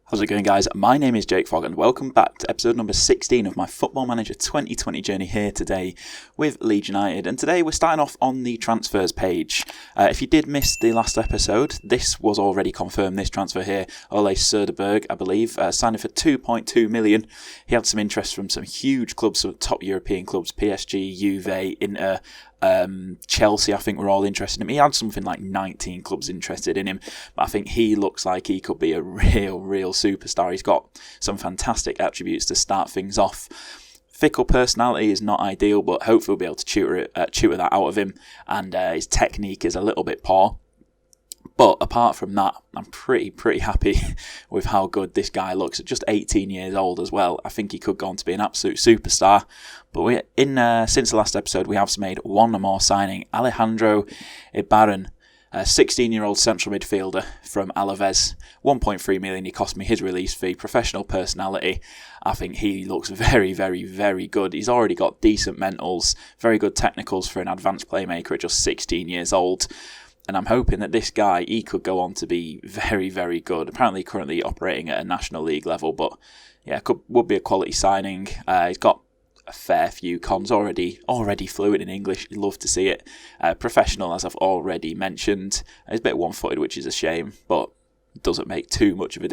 How's it going, guys? My name is Jakefog and welcome back to episode number 16 of my Football Manager 2020 journey here today with Leeds United. And today we're starting off on the transfers page. If you did miss the last episode, this was already confirmed, this transfer here. Ole Söderberg, I believe, signed for 2.2 million. He had some interest from some huge clubs, some top European clubs, PSG, Juve, Inter, Chelsea, I think, were all interested in him. He had something like 19 clubs interested in him, but I think he looks like he could be a real superstar. He's got some fantastic attributes to start things off. Fickle personality is not ideal, but hopefully we'll be able to tutor that out of him, and his technique is a little bit poor. But apart from that, I'm pretty happy with how good this guy looks. At just 18 years old as well, I think he could go on to be an absolute superstar. But since the last episode, we have made one more signing. Alejandro Ibarren, a 16-year-old central midfielder from Alaves. 1.3 million, he cost me his release fee. Professional personality. I think he looks very good. He's already got decent mentals, very good technicals for an advanced playmaker at just 16 years old. And I'm hoping that this guy, he could go on to be very good. Apparently currently operating at a National League level, but yeah, would be a quality signing. He's got a fair few cons already fluent in English. You'd love to see it. Professional, as I've already mentioned. He's a bit one-footed, which is a shame, but doesn't make too much of a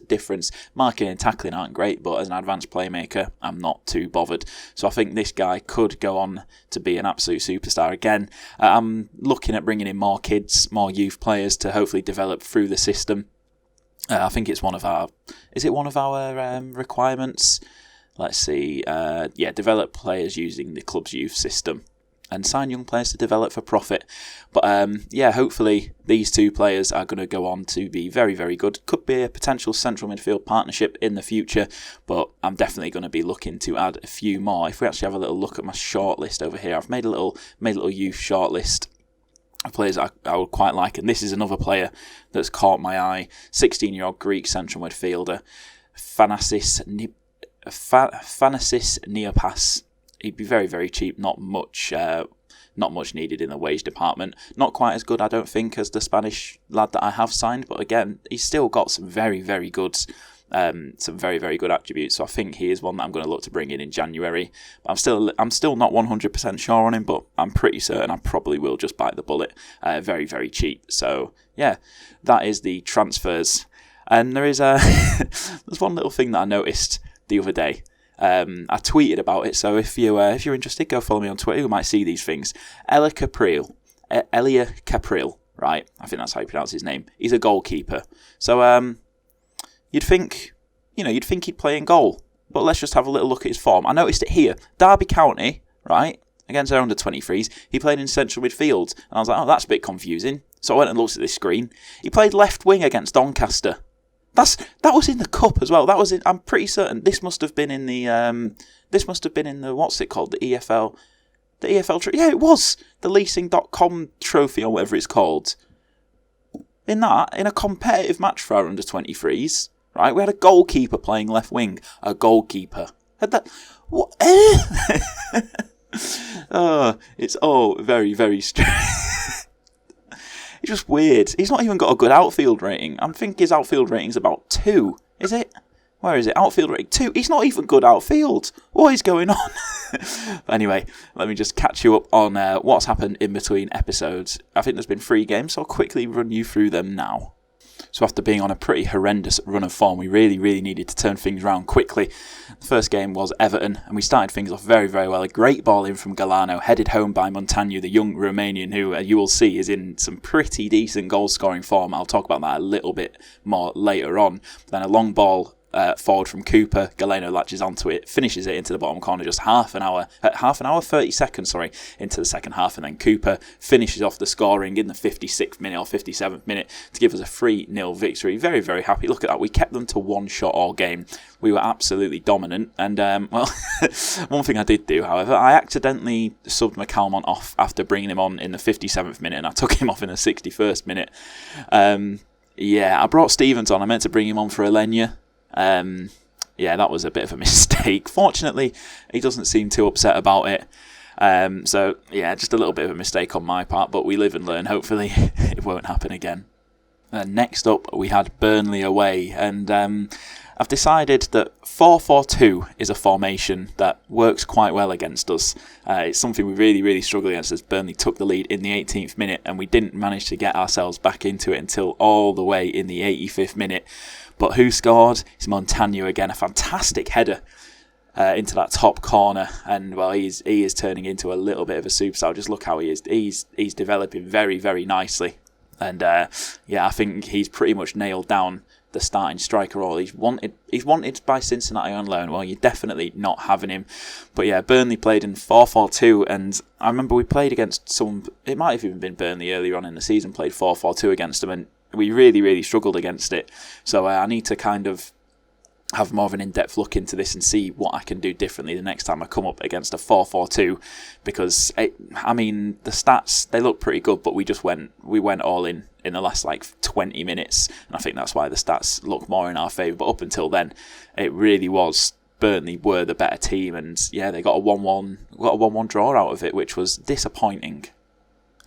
difference. Marking and tackling aren't great, but as an advanced playmaker, I'm not too bothered. So I think this guy could go on to be an absolute superstar again. I'm looking at bringing in more kids, more youth players to hopefully develop through the system. I think it's one of our requirements? Let's see. Develop players using the club's youth system and sign young players to develop for profit. But hopefully these two players are going to go on to be very good. Could be a potential central midfield partnership in the future, but I'm definitely going to be looking to add a few more. If we actually have a little look at my shortlist over here, I've made a little youth shortlist of players I would quite like, and this is another player that's caught my eye. 16-year-old Greek central midfielder, Thanasis Neopas. He'd be very cheap, not much needed in the wage department. Not quite as good, I don't think, as the Spanish lad that I have signed, but again, he's still got some very good attributes. So I think he is one that I'm going to look to bring in January. But I'm still not 100% sure on him, but I'm pretty certain I probably will just bite the bullet. Very cheap. So yeah, that is the transfers. And there is there's one little thing that I noticed the other day. I tweeted about it, so if you're interested, go follow me on Twitter. You might see these things. Elia Caprile, right? I think that's how you pronounce his name. He's a goalkeeper. So you'd think he'd play in goal, but let's just have a little look at his form. I noticed it here, Derby County, right? Against their under-23s, he played in central midfield, and I was like, oh, that's a bit confusing. So I went and looked at this screen. He played left wing against Doncaster. That was in the cup as well. I'm pretty certain this must have been in the what's it called? The EFL. Yeah, it was the leasing.com trophy or whatever it's called. In a competitive match for our under-23s, right? We had a goalkeeper playing left wing. A goalkeeper. Had that what? Oh, it's all very strange. It's just weird. He's not even got a good outfield rating. I think his outfield rating's about 2. Is it? Where is it? Outfield rating 2. He's not even good outfield. What is going on? But anyway, let me just catch you up on what's happened in between episodes. I think there's been 3 games, so I'll quickly run you through them now. So after being on a pretty horrendous run of form, we really needed to turn things around quickly. The first game was Everton, and we started things off very well. A great ball in from Galano, headed home by Montanu, the young Romanian, who you will see is in some pretty decent goal-scoring form. I'll talk about that a little bit more later on. Then a long ball forward from Cooper. Galeno latches onto it, finishes it into the bottom corner just 30 seconds into the second half, and then Cooper finishes off the scoring in the 56th minute or 57th minute to give us a 3-0 victory. Very happy. Look at that. We kept them to one shot all game. We were absolutely dominant, and one thing I did do, however, I accidentally subbed McCalmont off after bringing him on in the 57th minute, and I took him off in the 61st minute. I brought Stevens on. I meant to bring him on for Elenia. That was a bit of a mistake. Fortunately, he doesn't seem too upset about it. Just a little bit of a mistake on my part, but we live and learn. Hopefully, it won't happen again. Next up, we had Burnley away, and I've decided that 4-4-2 is a formation that works quite well against us. It's something we really, really struggle against, as Burnley took the lead in the 18th minute, and we didn't manage to get ourselves back into it until all the way in the 85th minute. But who scored? It's Montano again, a fantastic header into that top corner, and well, he is turning into a little bit of a superstar. Just look how he is. He's developing very, very nicely. And I think he's pretty much nailed down the starting striker role. He's wanted by Cincinnati on loan. Well, you're definitely not having him. But yeah, Burnley played in 4-4-2, and I remember we played against it might have even been Burnley earlier on in the season, played 4-4-2 against them, and we really, really struggled against it. So I need to kind of have more of an in-depth look into this and see what I can do differently the next time I come up against a 4-4-2, because the stats, they look pretty good, but we went all in the last 20 minutes, and I think that's why the stats look more in our favour. But up until then, it really was Burnley were the better team, and yeah, they got a 1-1 draw out of it, which was disappointing.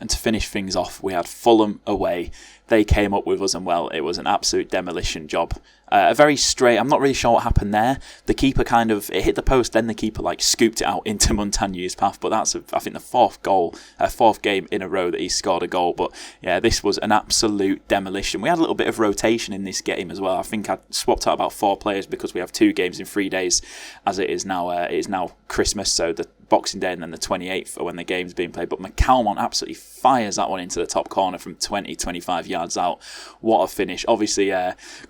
And to finish things off, we had Fulham away. They came up with us, and well, it was an absolute demolition job. A very straight, I'm not really sure what happened there. The keeper it hit the post, then the keeper scooped it out into Montagno's path. But that's, I think, the fourth game in a row that he scored a goal. But yeah, this was an absolute demolition. We had a little bit of rotation in this game as well. I think I swapped out about 4 players because we have 2 games in 3 days, as it is now Christmas, so the Boxing Day and then the 28th are when the game's being played. But McCalmont absolutely fires that one into the top corner from 20-25 yards out. What a finish. Obviously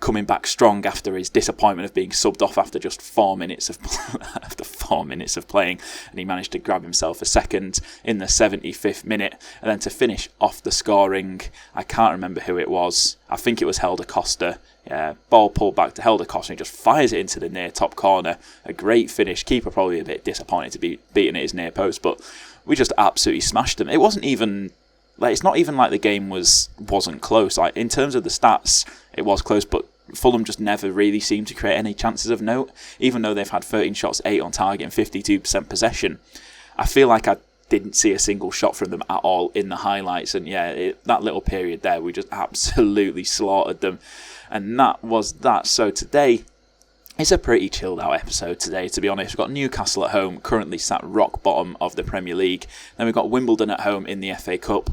coming back strong after his disappointment of being subbed off after just 4 minutes of playing, and he managed to grab himself a second in the 75th minute. And then to finish off the scoring, I can't remember who it was. I think it was Helder Costa. Yeah, ball pulled back to Helder Costa, and he just fires it into the near top corner. A great finish. Keeper probably a bit disappointed to be beaten at his near post, but we just absolutely smashed them. It wasn't even it's not even like the game wasn't close. In terms of the stats, it was close, but Fulham just never really seemed to create any chances of note, even though they've had 13 shots, 8 on target, and 52% possession. I feel like I didn't see a single shot from them at all in the highlights, and yeah, that little period there, we just absolutely slaughtered them. And that was that. So today, it's a pretty chilled out episode today, to be honest. We've got Newcastle at home, currently sat rock bottom of the Premier League. Then we've got Wimbledon at home in the FA Cup.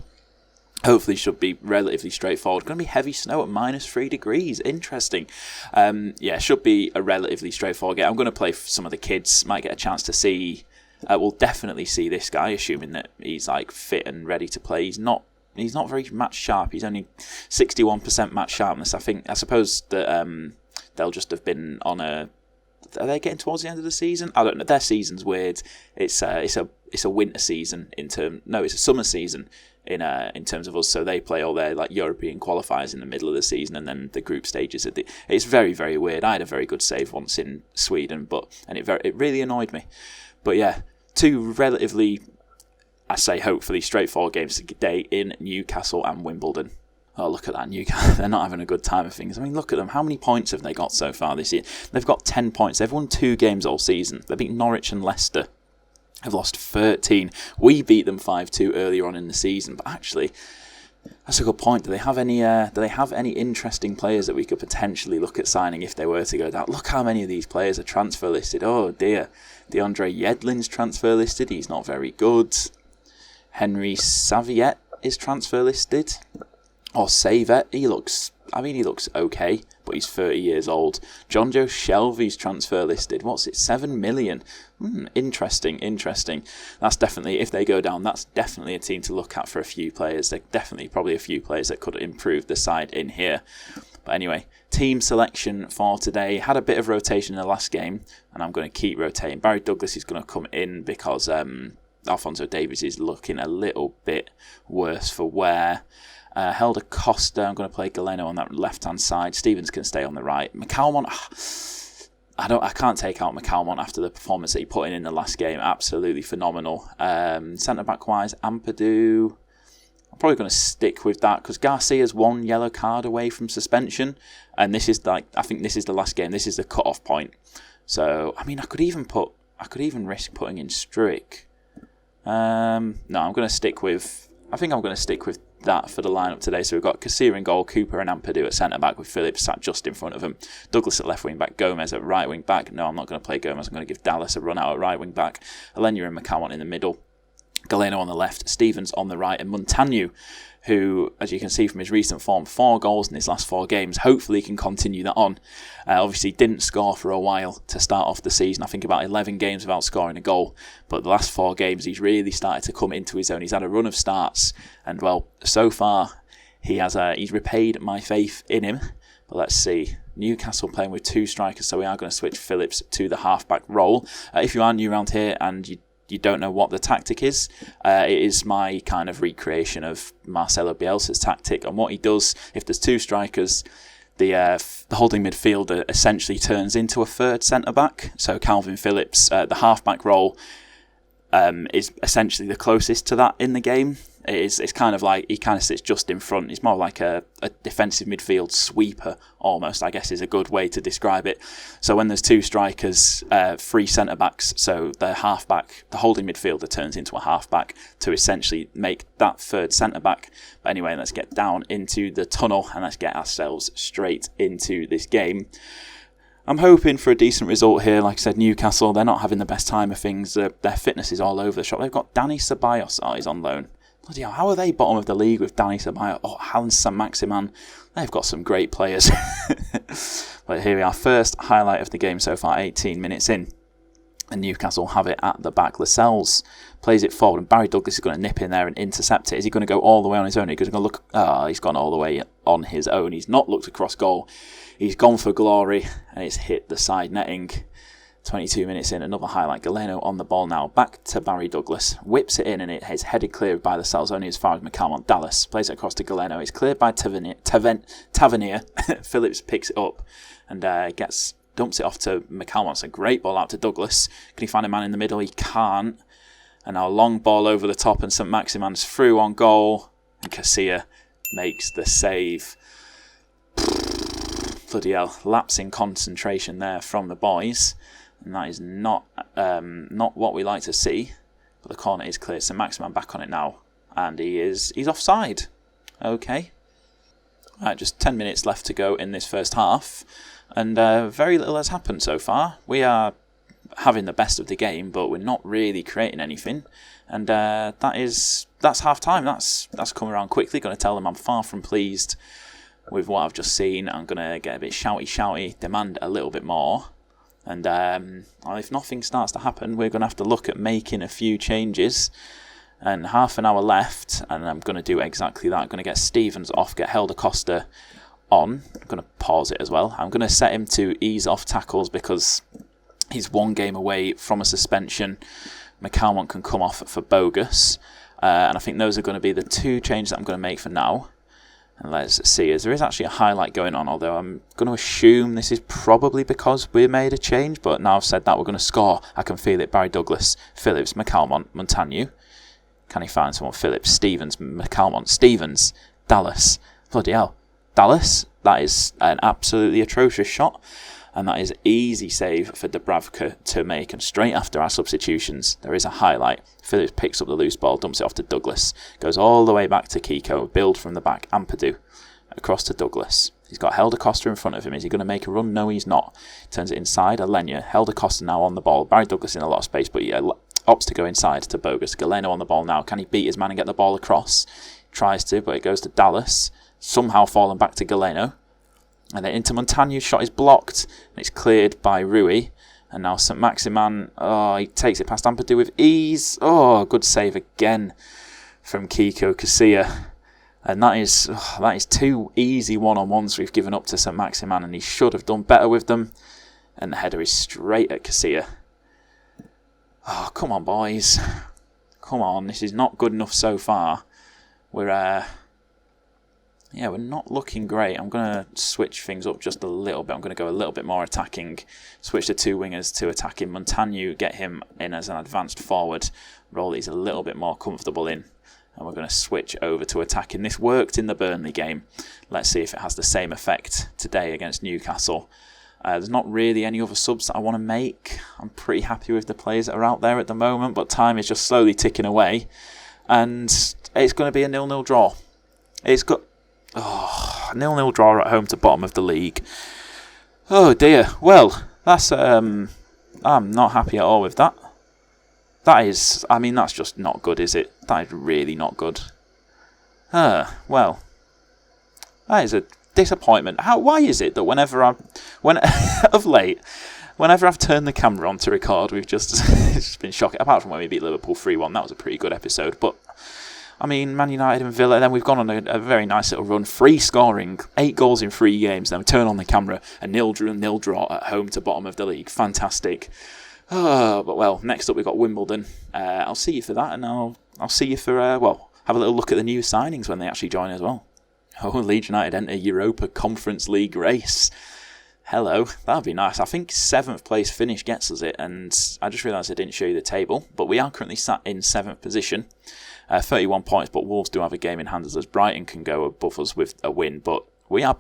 Hopefully should be relatively straightforward. Going to be heavy snow at -3 degrees. Interesting. Should be a relatively straightforward game. I'm going to play some of the kids. Might get a chance to see. We'll definitely see this guy, assuming that he's fit and ready to play. He's not very match sharp. He's only 61% match sharpness. I suppose that they'll just have been on a. Are they getting towards the end of the season? I don't know. Their season's weird. It's a winter season it's a summer season in terms of us. So they play all their European qualifiers in the middle of the season, and then the group stages it's very, very weird. I had a very good save once in Sweden, and it really annoyed me. But yeah, 2 relatively, I say hopefully straightforward games today in Newcastle and Wimbledon. Oh, look at that, Newcastle. They're not having a good time of things. I mean, look at them. How many points have they got so far this year? They've got 10 points. They've won 2 games all season. They beat Norwich and Leicester. Have lost 13. We beat them 5-2 earlier on in the season. But actually, that's a good point. Do they have any interesting players that we could potentially look at signing if they were to go down? Look how many of these players are transfer listed. Oh, dear. DeAndre Yedlin's transfer listed. He's not very good. Henry Saviet is transfer listed. Or Savet, he looks okay, but he's 30 years old. John Joe Shelby's transfer listed. What's it? 7 million. Interesting. That's definitely, if they go down, that's definitely a team to look at for a few players. They're definitely probably a few players that could improve the side in here. But anyway, team selection for today. Had a bit of rotation in the last game, and I'm going to keep rotating. Barry Douglas is going to come in because Alphonso Davies is looking a little bit worse for wear. Helder Costa, I'm going to play Galeno on that left-hand side. Stevens can stay on the right. McCalmont, I can't take out McCalmont after the performance that he put in the last game. Absolutely phenomenal. Centre-back-wise, Ampadu, I'm probably going to stick with that because Garcia's 1 yellow card away from suspension, and this is I think this is the last game. This is the cut-off point. So I mean, I could even risk putting in Struijk. No, I'm going to stick with. I think I'm going to stick with that for the lineup today. So we've got Casilla in goal, Cooper and Ampadu at centre-back with Phillips sat just in front of him. Douglas at left wing-back, Gomez at right wing-back. No, I'm not going to play Gomez. I'm going to give Dallas a run out at right wing-back. Alenia and McCallum in the middle. Galeno on the left, Stevens on the right, and Montagnu, who, as you can see from his recent form, 4 goals in his last 4 games. Hopefully he can continue that on. Obviously didn't score for a while to start off the season. I think about 11 games without scoring a goal. But the last 4 games he's really started to come into his own. He's had a run of starts. And well, so far he's repaid my faith in him. But let's see. Newcastle playing with 2 strikers, so we are going to switch Phillips to the half-back role. If you are new around here and you don't know what the tactic is, it is my kind of recreation of Marcelo Bielsa's tactic. And what he does, if there's 2 strikers, the holding midfielder essentially turns into a third centre-back. So Calvin Phillips, the half-back role, is essentially the closest to that in the game. It's kind of like he kind of sits just in front. He's more like a defensive midfield sweeper, almost, I guess is a good way to describe it. So when there's 2 strikers, 3 centre-backs, so the half-back, the holding midfielder turns into a half-back to essentially make that third centre-back. But anyway, let's get down into the tunnel and let's get ourselves straight into this game. I'm hoping for a decent result here. Like I said, Newcastle, they're not having the best time of things. Their fitness is all over the shop. They've got Danny Ceballos, he's on loan. Bloody hell, how are they bottom of the league with Danny Ceballos? Oh, Alan Saint-Maximin. They've got some great players. But here we are. First highlight of the game so far, 18 minutes in. And Newcastle have it at the back. Lascelles plays it forward, and Barry Douglas is going to nip in there and intercept it. Is he going to go all the way on his own? He's going to look. He's gone all the way on his own. He's not looked across goal. He's gone for glory, and it's hit the side netting. 22 minutes in, another highlight. Galeno on the ball now. Back to Barry Douglas. Whips it in, and it is headed clear by Lascelles, only as far as McCallum. Dallas plays it across to Galeno. It's cleared by Tavernier. Phillips picks it up and dumps it off to McCallum. It's a great ball out to Douglas. Can he find a man in the middle? He can't. And now a long ball over the top, and St. Maximin's through on goal. And Casilla makes the save. Bloody hell. Lapse in concentration there from the boys. And that is not what we like to see. But the corner is clear. St. Maximin back on it now. And he's offside. Okay. Right, just 10 minutes left to go in this first half. And very little has happened so far. We are having the best of the game, but we're not really creating anything. And that's half time. That's come around quickly. Going to tell them I'm far from pleased with what I've just seen. I'm going to get a bit shouty, demand a little bit more. And if nothing starts to happen, we're going to have to look at making a few changes. And half an hour left, and I'm going to do exactly that. I'm going to get Stevens off, get Helder Costa on. I'm going to pause it as well. I'm going to set him to ease off tackles because he's 1 game away from a suspension. McCallum can come off for bogus. And I think those are going to be the 2 changes that I'm going to make for now. And let's see, as there is actually a highlight going on, although I'm going to assume this is probably because we made a change. But now I've said that, we're going to score. I can feel it. Barry Douglas, Phillips, McCallum, Montagnu. Can he find someone? Phillips, Stevens, McCallum, Stevens, Dallas. Bloody hell. Dallas, that is an absolutely atrocious shot. And that is easy save for Dubravka to make. And straight after our substitutions, there is a highlight. Phillips picks up the loose ball, dumps it off to Douglas. Goes all the way back to Kiko. Build from the back. Ampadu across to Douglas. He's got Helder Costa in front of him. Is he going to make a run? No, he's not. Turns it inside. Alenia. Helder Costa now on the ball. Barry Douglas in a lot of space, but yeah, opts to go inside to Bogus. Galeno on the ball now. Can he beat his man and get the ball across? Tries to, but it goes to Dallas. Somehow fallen back to Galeno. And then into Montagnu's shot is blocked. And it's cleared by Rui. And now St. Maximin. Oh, he takes it past Ampadu with ease. Oh, good save again from Kiko Casilla. And that is 2 easy one-on-ones we've given up to St. Maximin. And he should have done better with them. And the header is straight at Casilla. Oh, come on, boys. Come on. This is not good enough so far. We're not looking great. I'm going to switch things up just a little bit. I'm going to go a little bit more attacking. Switch the 2 wingers to attacking. Montagnu, get him in as an advanced forward. Role he's a little bit more comfortable in. And we're going to switch over to attacking. This worked in the Burnley game. Let's see if it has the same effect today against Newcastle. There's not really any other subs that I want to make. I'm pretty happy with the players that are out there at the moment. But time is just slowly ticking away. And it's going to be a 0-0 draw. It's got 0-0 draw at home to bottom of the league. Oh dear. Well, that's I'm not happy at all with that. That's just not good, is it? That is really not good. Well, that is a disappointment. Why is it that whenever I've turned the camera on to record, we've just it's been shocking. Apart from when we beat Liverpool 3-1, that was a pretty good episode. But I mean, Man United and Villa, then we've gone on a very nice little run, free scoring, 8 goals in 3 games. Then we turn on the camera, a 0-0 draw at home to bottom of the league. Fantastic. But well, next up we've got Wimbledon. I'll see you for that, and I'll see you for have a little look at the new signings when they actually join as well. Leeds United enter Europa Conference League race. Hello, that'd be nice. I think 7th place finish gets us it, and I just realised I didn't show you the table, but we are currently sat in 7th position, 31 points, but Wolves do have a game in hand as Brighton can go above us with a win, but we are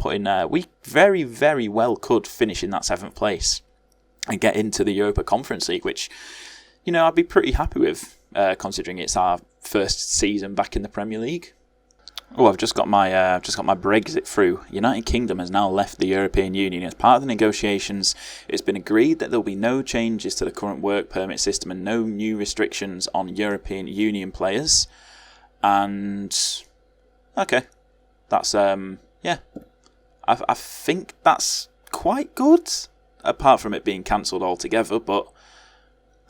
we very, very well could finish in that 7th place and get into the Europa Conference League, which, I'd be pretty happy with, considering it's our first season back in the Premier League. Oh, I've just got my Brexit through. United Kingdom has now left the European Union. As part of the negotiations, it's been agreed that there will be no changes to the current work permit system and no new restrictions on European Union players. And okay, that's I think that's quite good. Apart from it being cancelled altogether, but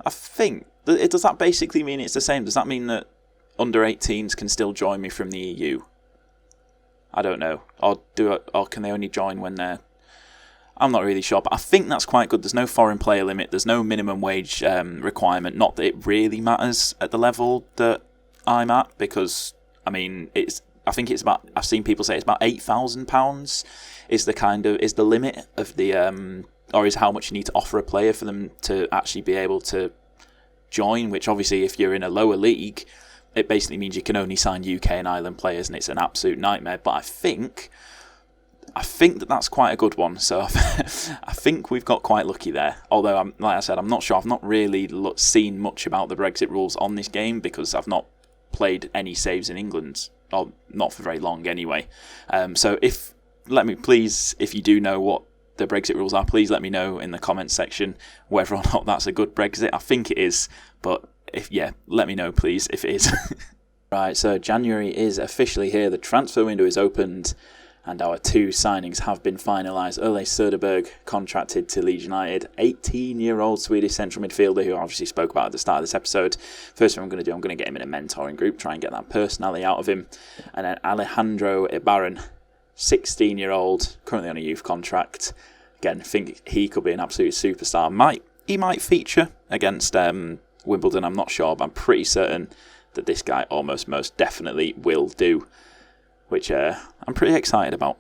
I think does that basically mean it's the same? Does that mean that under 18s can still join me from the EU? I don't know. Or can they only join when they're... I'm not really sure, but I think that's quite good. There's no foreign player limit. There's no minimum wage requirement. Not that it really matters at the level that I'm at, because I think it's about... I've seen people say it's about £8,000 is the limit of the or is how much you need to offer a player for them to actually be able to join. Which obviously, if you're in a lower league, it basically means you can only sign UK and Ireland players, and it's an absolute nightmare. But I think that's quite a good one. So I think we've got quite lucky there. Although, like I said, I'm not sure. I've not really seen much about the Brexit rules on this game because I've not played any saves in England, or not for very long anyway. So if you do know what the Brexit rules are, please let me know in the comments section whether or not that's a good Brexit. I think it is, but let me know please if it is. Right, so January is officially here. The transfer window is opened and our 2 signings have been finalised. Ole Söderberg contracted to Leeds United, 18-year-old Swedish central midfielder who I obviously spoke about at the start of this episode. First thing I'm going to get him in a mentoring group, try and get that personality out of him. And then Alejandro Ibarren, 16-year-old, currently on a youth contract. Again, I think he could be an absolute superstar. He might feature against Wimbledon, I'm not sure, but I'm pretty certain that this guy almost most definitely will do, which I'm pretty excited about.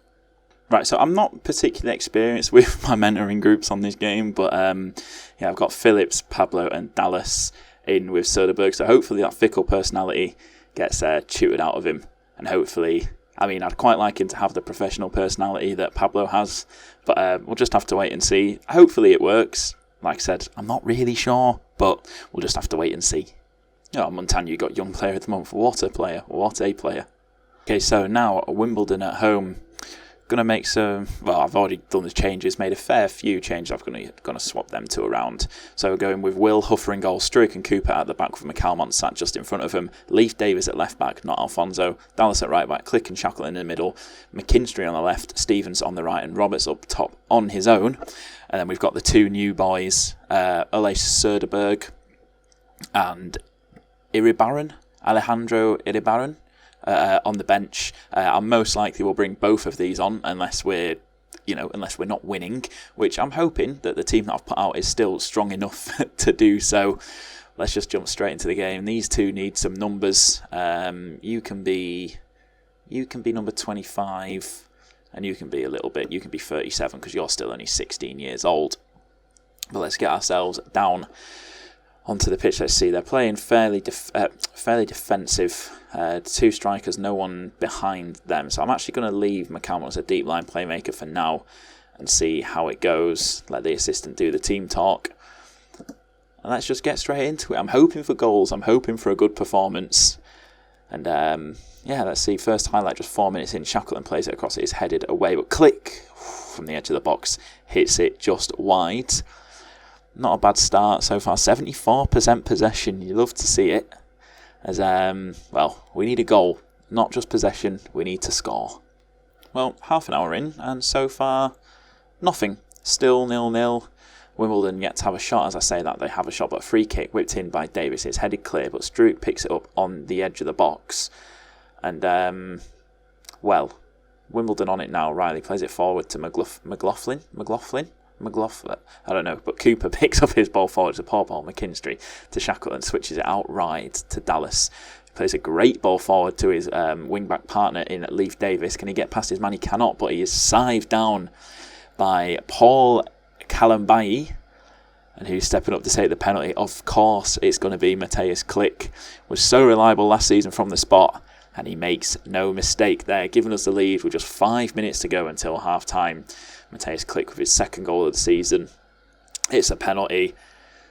Right, so I'm not particularly experienced with my mentoring groups on this game, but I've got Phillips, Pablo and Dallas in with Söderberg, so hopefully that fickle personality gets tutored out of him, and hopefully... I'd quite like him to have the professional personality that Pablo has, but we'll just have to wait and see. Hopefully it works. Like I said, I'm not really sure, but we'll just have to wait and see. Montagna got young player of the month. What a player. Okay, so now Wimbledon at home. Going to make some... Well, I've already done the changes, made a fair few changes. I'm going to swap them 2 around. So we're going with Will Huffer in goal, Struik and Cooper at the back with McCalmont sat just in front of him. Leif Davis at left back, not Alfonso. Dallas at right back, Click and Shackle in the middle. McKinstry on the left, Stevens on the right, and Roberts up top on his own. And then we've got the 2 new boys, Ole Söderberg and Alejandro Iribarren. On the bench. I most likely will bring both of these on unless we're not winning, which I'm hoping that the team that I've put out is still strong enough to do so. Let's just jump straight into the game. These 2 need some numbers. You can be number 25, and you can be 37 because you're still only 16 years old. But let's get ourselves down onto the pitch. Let's see, they're playing fairly defensive. 2 strikers, no one behind them. So I'm actually going to leave McCalmont as a deep line playmaker for now and see how it goes. Let the assistant do the team talk. And let's just get straight into it. I'm hoping for goals. I'm hoping for a good performance. And let's see. First highlight, just 4 minutes in. Shackleton plays it across. It is headed away, but Click from the edge of the box hits it just wide. Not a bad start so far. 74% possession. You love to see it. As we need a goal, not just possession. We need to score. Well, half an hour in, and so far, nothing. Still 0-0. Wimbledon yet to have a shot. As I say that, they have a shot, but a free kick whipped in by Davis. It's headed clear, but Stroop picks it up on the edge of the box. And, Wimbledon on it now. Riley plays it forward to McLaughlin. I don't know, but Cooper picks up his ball forward to poor ball McKinstry to Shackleton, switches it outright to Dallas. He plays a great ball forward to his wing-back partner in Leif Davis. Can he get past his man? He cannot, but he is scythed down by Paul Kalambayi, and who's stepping up to take the penalty. Of course, it's going to be Matthias Click. Was so reliable last season from the spot, and he makes no mistake there, giving us the lead with just 5 minutes to go until half-time. Matthias Click with his second goal of the season. It's a penalty.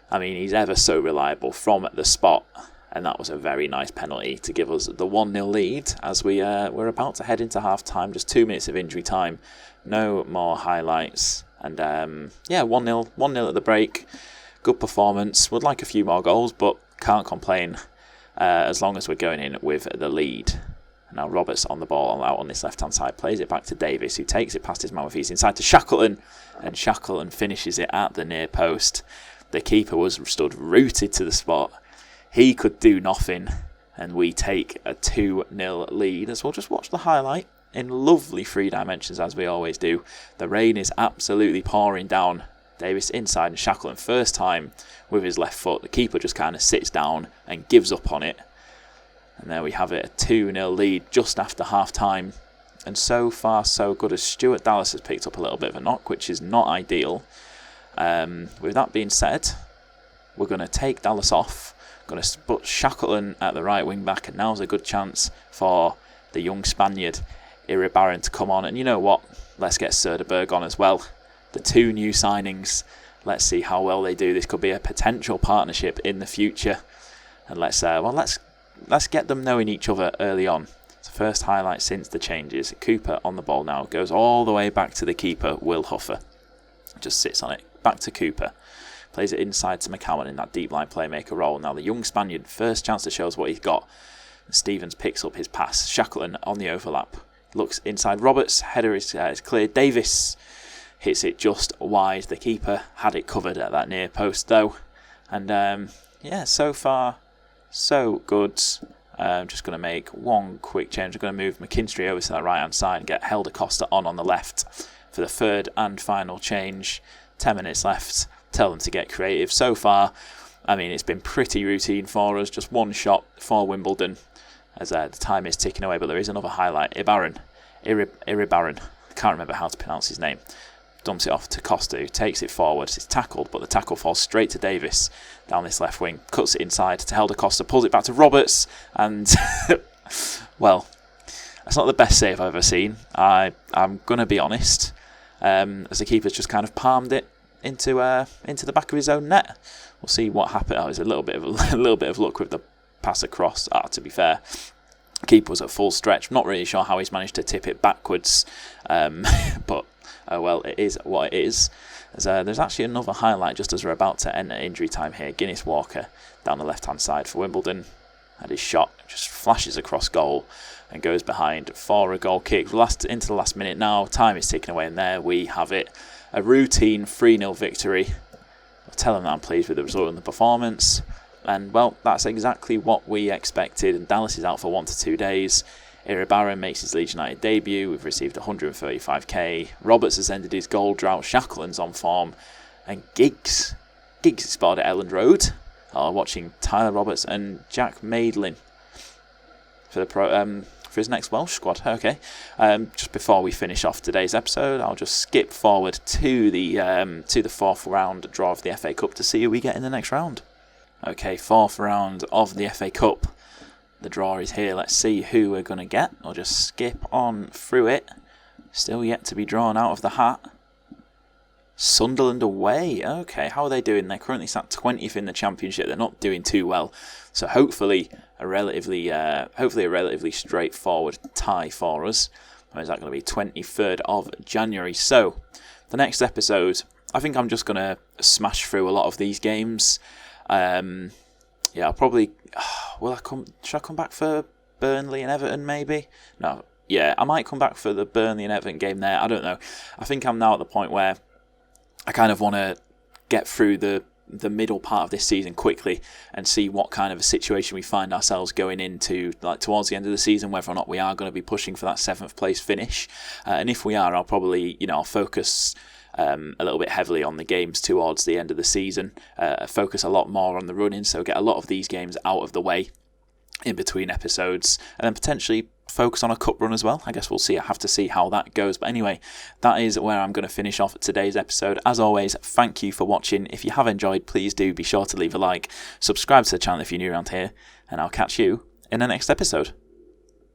I mean, he's ever so reliable from the spot, and that was a very nice penalty to give us the 1-0 lead as we're about to head into half-time. Just 2 minutes of injury time. No more highlights. And 1-0 at the break. Good performance. Would like a few more goals, but can't complain as long as we're going in with the lead. Now Roberts on the ball out on this left-hand side, plays it back to Davis, who takes it past his man with his inside to Shackleton, and Shackleton finishes it at the near post. The keeper was stood rooted to the spot. He could do nothing, and we take a 2-0 lead. As we'll just watch the highlight in lovely 3 dimensions, as we always do. The rain is absolutely pouring down. Davis inside and Shackleton first time with his left foot. The keeper just kind of sits down and gives up on it. And there we have it, a 2-0 lead just after half-time. And so far, so good, as Stuart Dallas has picked up a little bit of a knock, which is not ideal. With that being said, we're going to take Dallas off. Going to put Shackleton at the right wing-back, and now's a good chance for the young Spaniard, Iribarren, to come on. And you know what? Let's get Söderberg on as well. The 2 new signings. Let's see how well they do. This could be a potential partnership in the future. And let's get them knowing each other early on. It's the first highlight since the changes. Cooper on the ball now. Goes all the way back to the keeper, Will Huffer. Just sits on it. Back to Cooper. Plays it inside to McCowan in that deep line playmaker role. Now the young Spaniard, first chance to show us what he's got. Stevens picks up his pass. Shackleton on the overlap. Looks inside Roberts. Header is cleared. Davis hits it just wide. The keeper had it covered at that near post though. And so far so good. Just going to make one quick change. I'm going to move McKinstry over to that right hand side and get Helder Costa on the left for the third and final change. 10 minutes left. Tell them to get creative. So far, I mean, it's been pretty routine for us. Just one shot for Wimbledon as the time is ticking away. But there is another highlight. Iribarren. I can't remember how to pronounce his name. Dumps it off to Costa, who takes it forward. It's tackled, but the tackle falls straight to Davis down this left wing. Cuts it inside to Helder Costa, pulls it back to Roberts, and well, that's not the best save I've ever seen. I'm going to be honest, as the keeper's just kind of palmed it into the back of his own net. We'll see what happened. It was a little bit of luck with the pass across. To be fair, keeper was at full stretch. I'm not really sure how he's managed to tip it backwards, but. Oh well, it is what it is. There's actually another highlight just as we're about to enter injury time here. Guinness Walker down the left-hand side for Wimbledon. Had his shot, just flashes across goal and goes behind for a goal kick. Into the last minute now. Time is ticking away, and there we have it. A routine 3-0 victory. I'll tell them that I'm pleased with the result and the performance. And, well, that's exactly what we expected. And Dallas is out for 1 to 2 days. Iribarren makes his Leeds United debut. We've received 135k. Roberts has ended his goal drought. Shackleton's on form. And Giggs is spotted at Elland Road. Watching Tyler Roberts and Jack Maidlin for his next Welsh squad. Okay. Just before we finish off today's episode, I'll just skip forward to the fourth round draw of the FA Cup to see who we get in the next round. Okay, fourth round of the FA Cup. The draw is here. Let's see who we're going to get. I'll just skip on through it. Still yet to be drawn out of the hat. Sunderland away. Okay, how are they doing? They're currently sat 20th in the Championship. They're not doing too well. So hopefully a relatively straightforward tie for us. Or is that going to be 23rd of January? So the next episode, I think I'm just going to smash through a lot of these games. I'll probably... should I come back for Burnley and Everton maybe? No. Yeah, I might come back for the Burnley and Everton game there. I don't know. I think I'm now at the point where I kind of want to get through the middle part of this season quickly and see what kind of a situation we find ourselves going into, like towards the end of the season, whether or not we are going to be pushing for that 7th place finish. And if we are, I'll probably, I'll focus a little bit heavily on the games towards the end of the season, focus a lot more on the running, so get a lot of these games out of the way in between episodes, and then potentially focus on a cup run as well. I guess we'll see. I have to see how that goes. But anyway, that is where I'm going to finish off today's episode. As always, thank you for watching. If you have enjoyed, please do be sure to leave a like, subscribe to the channel if you're new around here, and I'll catch you in the next episode.